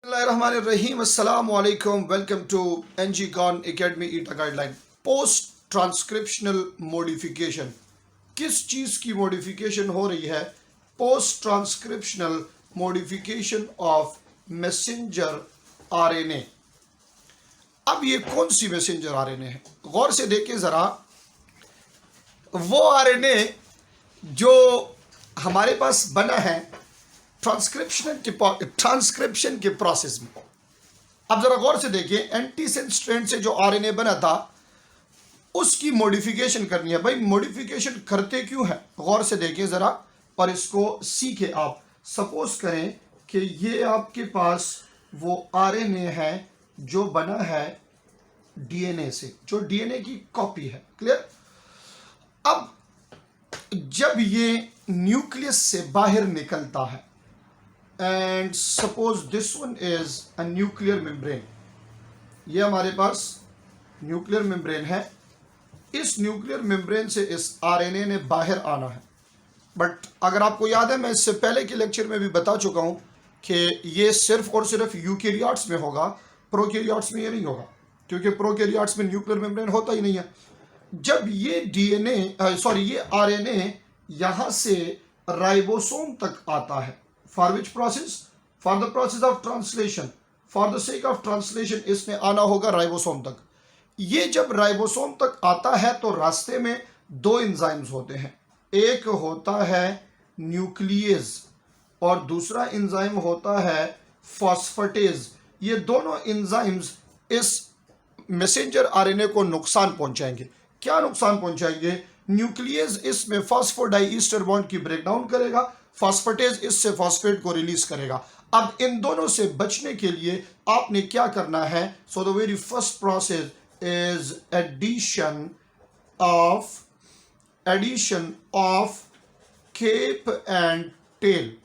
Bismillahirrahmanirrahim. Assalamu alaikum. Welcome to NG Khan Academy ETA Guideline. Post transcriptional modification, किस चीज़ की modification हो रही है? Post transcriptional modification of messenger RNA. अब ये कौन सी मैसेंजर आरएनए है? गौर से देखिए ज़रा। वो आरएनए जो हमारे पास बना है ट्रांसक्रिप्शन के प्रोसेस में। अब जरा गौर से देखिए, एंटीसेंस स्ट्रैंड से जो आरएनए बना था उसकी मॉडिफिकेशन करनी है। भाई मॉडिफिकेशन करते क्यों है? गौर से देखिए जरा और इसको सीखे आप। सपोज करें कि ये आपके पास वो आरएनए है जो बना है डीएनए से, जो डीएनए की कॉपी है। क्लियर? अब जब ये न्यूक्लियस से बाहर निकलता है, and suppose this one is a nuclear membrane, ये हमारे पास न्यूक्लियर मेम्ब्रेन है। इस न्यूक्लियर मेम्ब्रेन से इस आरएनए ने बाहर आना है। बट अगर आपको याद है, मैं इससे पहले के लेक्चर में भी बता चुका हूं कि ये सिर्फ और सिर्फ यूकेरियोट्स में होगा, प्रोकैरियोट्स में ये नहीं होगा, क्योंकि प्रोकैरियोट्स में न्यूक्लियर मेम्ब्रेन होता ही नहीं है। जब ये ये आरएनए यहां से राइबोसोम तक आता है, for which process? For the process of translation. For the sake of translation इसने आना होगा राइबोसोम तक। ये जब राइबोसोम तक आता है तो रास्ते में दो एंजाइम्स होते हैं। एक होता है न्यूक्लियेज और दूसरा एंजाइम होता है फॉस्फेटेज। ये दोनों एंजाइम्स इस मैसेंजर आरएनए को नुकसान पहुंचाएंगे। क्या नुकसान पहुंचाएंगे? न्यूक्लियस इसमें फॉस्फोडाइईस्टर बॉन्ड की ब्रेकडाउन करेगा, फॉस्फेटेज इससे फॉस्फेट को रिलीज करेगा। अब इन दोनों से बचने के लिए आपने क्या करना है? So the very first process is addition of cap and tail.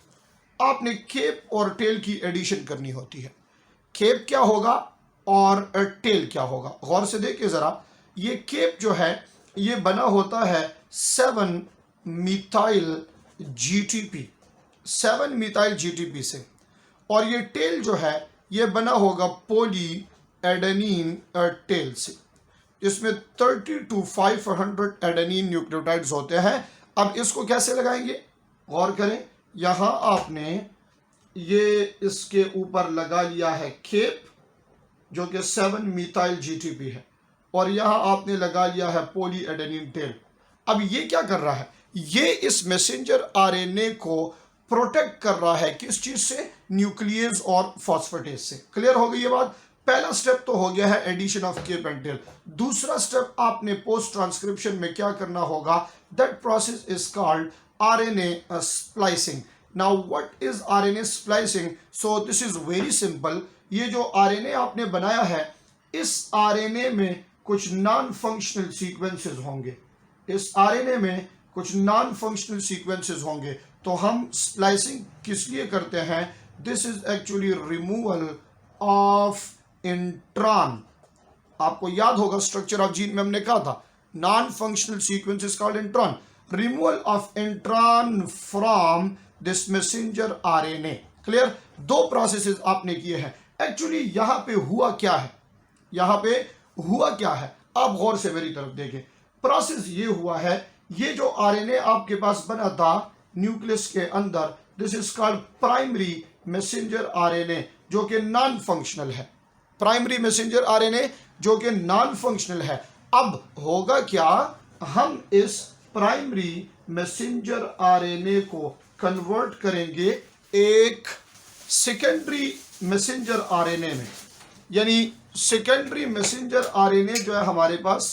आपने केप और टेल की एडिशन करनी होती है। केप क्या होगा और टेल क्या होगा? गौर से देखिए जरा। ये केप जो है ये बना होता है 7 मिथाइल जीटीपी से, और ये टेल जो है ये बना होगा पॉली एडेनिन टेल से। इसमें 30 to 500 एडेनिन न्यूक्लियोटाइड्स होते हैं। अब इसको कैसे लगाएंगे? गौर करें, यहां आपने ये इसके ऊपर लगा लिया है केप जो कि 7 मिथाइल जीटीपी है, और यहां आपने लगा लिया है पॉली एडेनिन टेल। अब ये क्या कर रहा है? ये इस मैसेंजर आरएनए को प्रोटेक्ट कर रहा है। किस चीज से? न्यूक्लियस और फॉस्फेटेज से। क्लियर हो गई ये बात? पहला स्टेप तो हो गया है addition of cap and tail. दूसरा स्टेप आपने पोस्ट ट्रांसक्रिप्शन में क्या करना होगा? That process is called RNA splicing. Now what is RNA splicing? So this is very simple. ये जो आरएनए आपने बनाया है, इस आरएनए में कुछ नॉन फंक्शनल सीक्वेंसेस होंगे। इस आरएनए में कुछ नॉन फंक्शनल सीक्वेंसेस होंगे। तो हम स्प्लाइसिंग किस लिए करते हैं? This is actually removal of intron. आपको याद होगा स्ट्रक्चर ऑफ जीन में हमने कहा था non functional sequence is called intron. Removal of intron from this messenger RNA. Clear? दो प्रोसेसेस आपने किए हैं। एक्चुअली यहां पे हुआ क्या है? यहां पे हुआ क्या है? आप गौर से मेरी तरफ देखें। प्रोसेस ये हुआ है, ये जो आरएनए आपके पास बना था न्यूक्लियस के अंदर, this is called primary messenger RNA, जो कि नॉन फंक्शनल है। प्राइमरी मैसेंजर आरएनए जो कि नॉन फंक्शनल है। अब होगा क्या? हम इस प्राइमरी मैसेंजर आरएनए को कन्वर्ट करेंगे एक सेकेंडरी मैसेंजर आरएनए में। यानी सेकेंडरी मैसेंजर आरएनए जो है हमारे पास,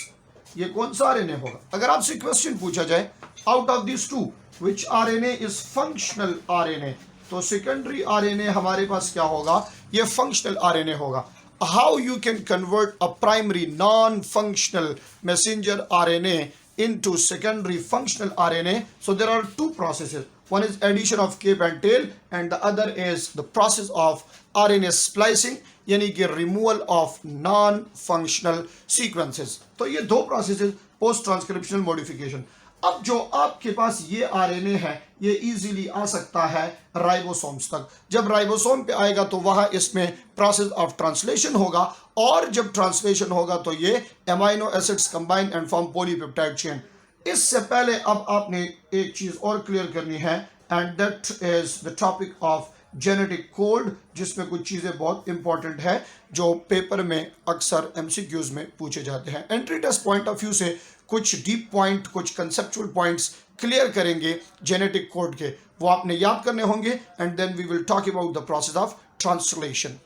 ये कौन सा आरएनए होगा? अगर आपसे क्वेश्चन पूछा जाए out of this two which RNA is functional RNA, तो सेकेंडरी आरएनए हमारे पास क्या होगा? ये फंक्शनल आरएनए होगा। How you can convert a primary non-functional messenger RNA into secondary functional RNA? So there are two processes. One is addition of cape and tail, and the other is the process of RNA splicing, यानी कि removal of non-functional sequences. तो ये दो processes post transcriptional modification. अब जो आपके पास ये RNA है ये इजीली आ सकता है राइबोसोम्स तक। जब राइबोसोम पे आएगा तो वहां इसमें प्रोसेस ऑफ ट्रांसलेशन होगा, और जब ट्रांसलेशन होगा तो ये amino acids combine and form polypeptide chain. इससे पहले अब आपने एक चीज और क्लियर करनी है, and that is the topic of genetic code, जिसमें कुछ चीज़ें बहुत इंपॉर्टेंट है जो पेपर में अक्सर एमसीक्यूज में पूछे जाते हैं। Entry test point of view से कुछ डीप पॉइंट, कुछ कंसेप्चुअल पॉइंट्स क्लियर करेंगे जेनेटिक कोड के, वो आपने याद करने होंगे, and then we will talk about the process of translation.